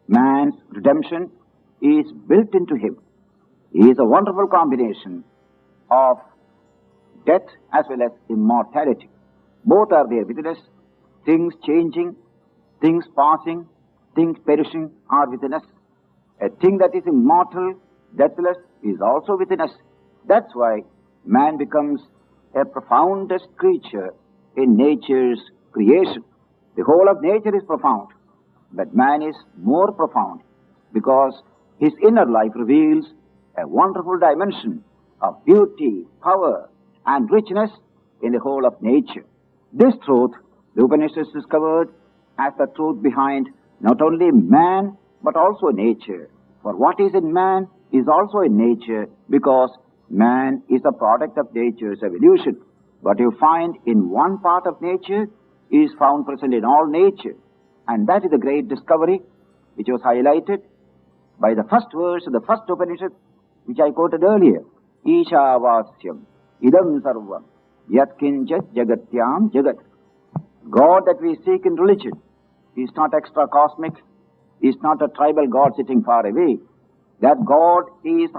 Man's redemption is built into him. He is a wonderful combination of death as well as immortality. Both are there within us. Things changing, things passing, things perishing are within us. A thing that is immortal, deathless, is also within us. That's why man becomes a profoundest creature in nature's creation. The whole of nature is profound, but man is more profound because his inner life reveals a wonderful dimension of beauty, power, and richness in the whole of nature. This truth, the Upanishads discovered as the truth behind not only man, but also nature. For what is in man is also in nature, because man is a product of nature's evolution. What you find in one part of nature is found present in all nature. And that is the great discovery which was highlighted by the first verse of the first Upanishad, which I quoted earlier. Ishavasyam idam sarvam yatkinchat jagatyam jagat. God that we seek in religion is not extra cosmic, is not a tribal God sitting far away. That God is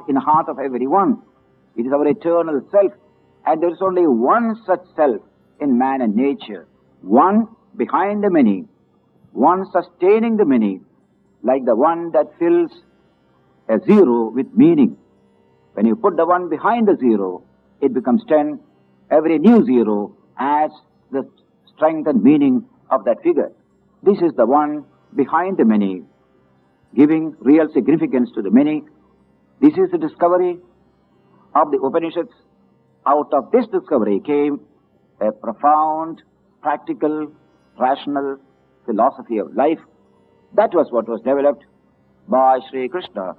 in the heart of everyone. It is our eternal self, and there is only one such self in man and nature. One behind the many, one sustaining the many, like the one that fills a zero with meaning. When you put the one behind the zero, it becomes 10. Every new zero adds the strength and meaning of that figure. This is the one behind the many, giving real significance to the many. This is the discovery of the Upanishads. Out of this discovery came a profound, practical, rational philosophy of life. That was what was developed by Sri Krishna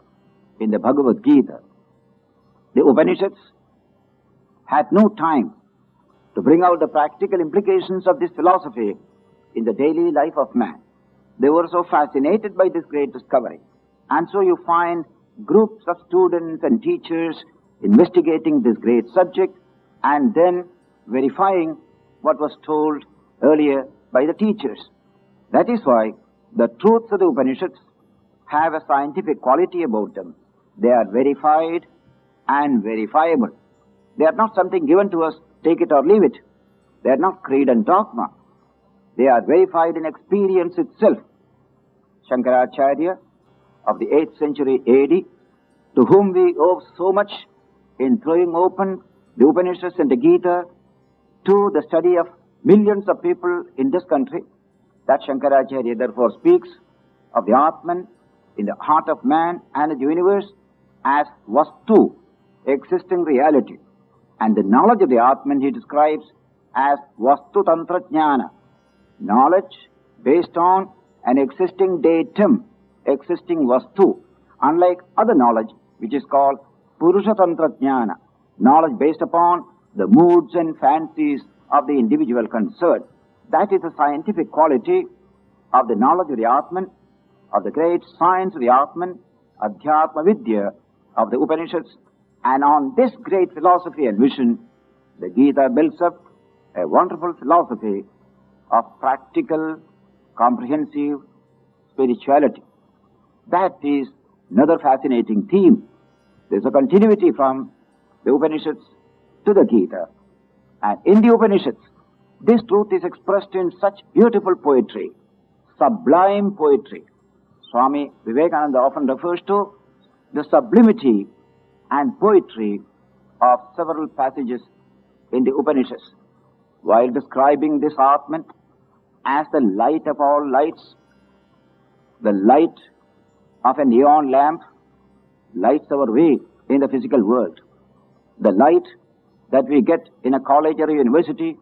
in the Bhagavad Gita. The Upanishads had no time to bring out the practical implications of this philosophy in the daily life of man. They were so fascinated by this great discovery. And so you find groups of students and teachers investigating this great subject and then verifying what was told earlier by the teachers. That is why the truths of the Upanishads have a scientific quality about them. They are verified and verifiable. They are not something given to us, take it or leave it. They are not creed and dogma. They are verified in experience itself. Shankaracharya of the 8th century AD, to whom we owe so much in throwing open the Upanishads and the Gita to the study of millions of people in this country, that Shankaracharya therefore speaks of the Atman in the heart of man and the universe as Vastu, existing reality. And the knowledge of the Atman he describes as Vastu Tantra Jnana, knowledge based on an existing datum, existing Vastu, unlike other knowledge which is called Purusha Tantra Jnana, knowledge based upon the moods and fancies of the individual concerned. That is the scientific quality of the knowledge of the Atman, of the great science of the Atman, Adhyatma Vidya of the Upanishads. And on this great philosophy and vision, the Gita builds up a wonderful philosophy of practical, comprehensive spirituality. That is another fascinating theme. There's a continuity from the Upanishads to the Gita. And in the Upanishads, this truth is expressed in such beautiful poetry, sublime poetry. Swami Vivekananda often refers to the sublimity and poetry of several passages in the Upanishads. While describing this Atman as the light of all lights, the light of a neon lamp lights our way in the physical world. The light that we get in a college or a university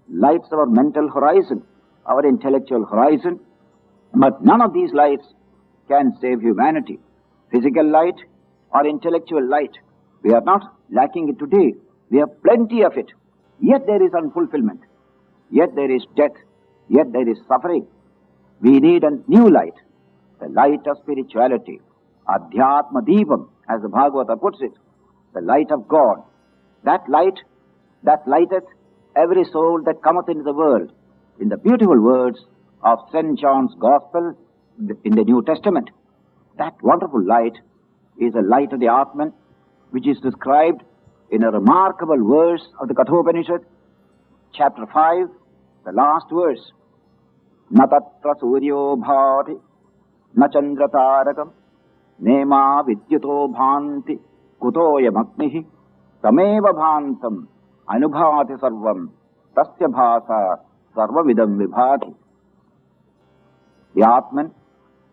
lights our mental horizon, our intellectual horizon. But none of these lights can save humanity. Physical light or intellectual light, we are not lacking it today. We have plenty of it. Yet there is unfulfillment. Yet there is death. Yet there is suffering. We need a new light, the light of spirituality. Adhyatma Deepam, as the Bhagavata puts it, the light of God. That light that lighteth every soul that cometh into the world. In the beautiful words of St. John's Gospel, in the New Testament. That wonderful light is a light of the Atman, which is described in a remarkable verse of the Upanishad, chapter 5, the last verse. Na tatra suryo bhati, na chandra tarakam, nema vidyuto bhanti, kutoyam agnihi, tameva bhantam, anubhati sarvam, tasya bhasa, sarvavidam vibhati. The Atman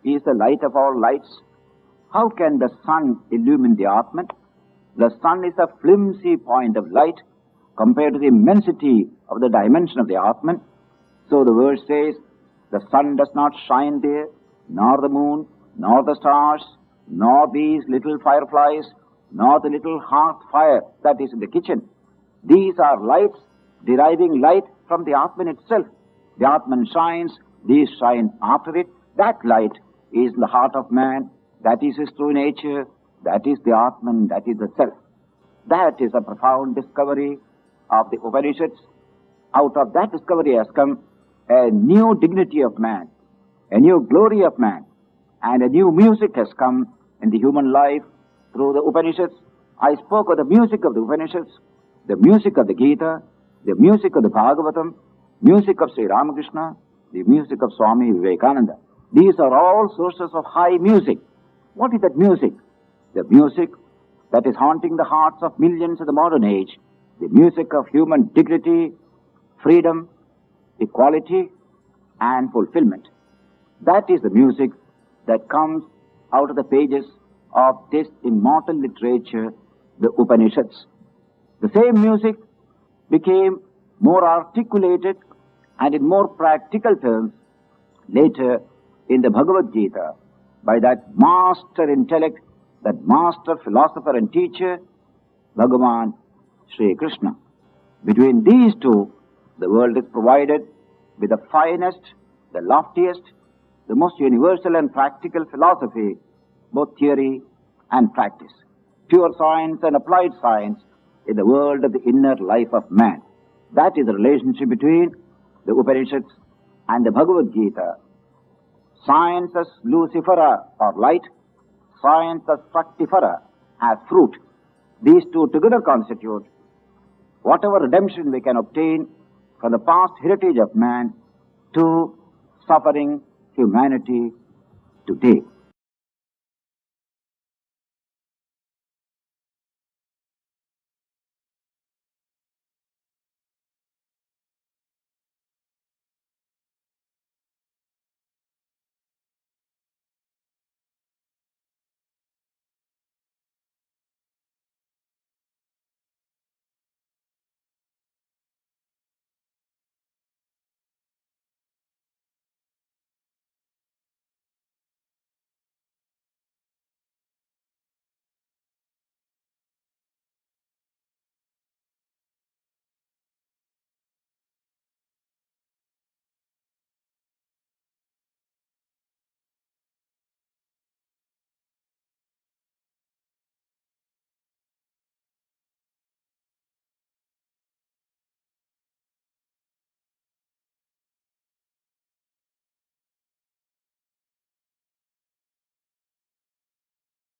is the light of all lights. How can the sun illumine the Atman? The sun is a flimsy point of light compared to the immensity of the dimension of the Atman. So the verse says, the sun does not shine there, nor the moon, nor the stars, nor these little fireflies, nor the little hearth fire that is in the kitchen. These are lights deriving light from the Atman itself. The Atman shines, these shine after it. That light is in the heart of man. That is his true nature. That is the Atman. That is the self. That is a profound discovery of the Upanishads. Out of that discovery has come a new dignity of man, a new glory of man, and a new music has come in the human life through the Upanishads. I spoke of the music of the Upanishads, the music of the Gita, the music of the Bhagavatam, music of Sri Ramakrishna, the music of Swami Ranganathananda. These are all sources of high music. What is that music? The music that is haunting the hearts of millions in the modern age, the music of human dignity, freedom, equality, and fulfillment. That is the music that comes out of the pages of this immortal literature, the Upanishads. The same music became more articulated and in more practical terms later in the Bhagavad Gita by that master intellect, that master philosopher and teacher, Bhagavan Sri Krishna. Between these two, the world is provided with the finest, the loftiest, the most universal and practical philosophy, both theory and practice. Pure science and applied science in the world of the inner life of man. That is the relationship between the Upanishads and the Bhagavad Gita. Science as lucifera or light, science as fructifera as fruit. These two together constitute whatever redemption we can obtain from the past heritage of man to suffering humanity today.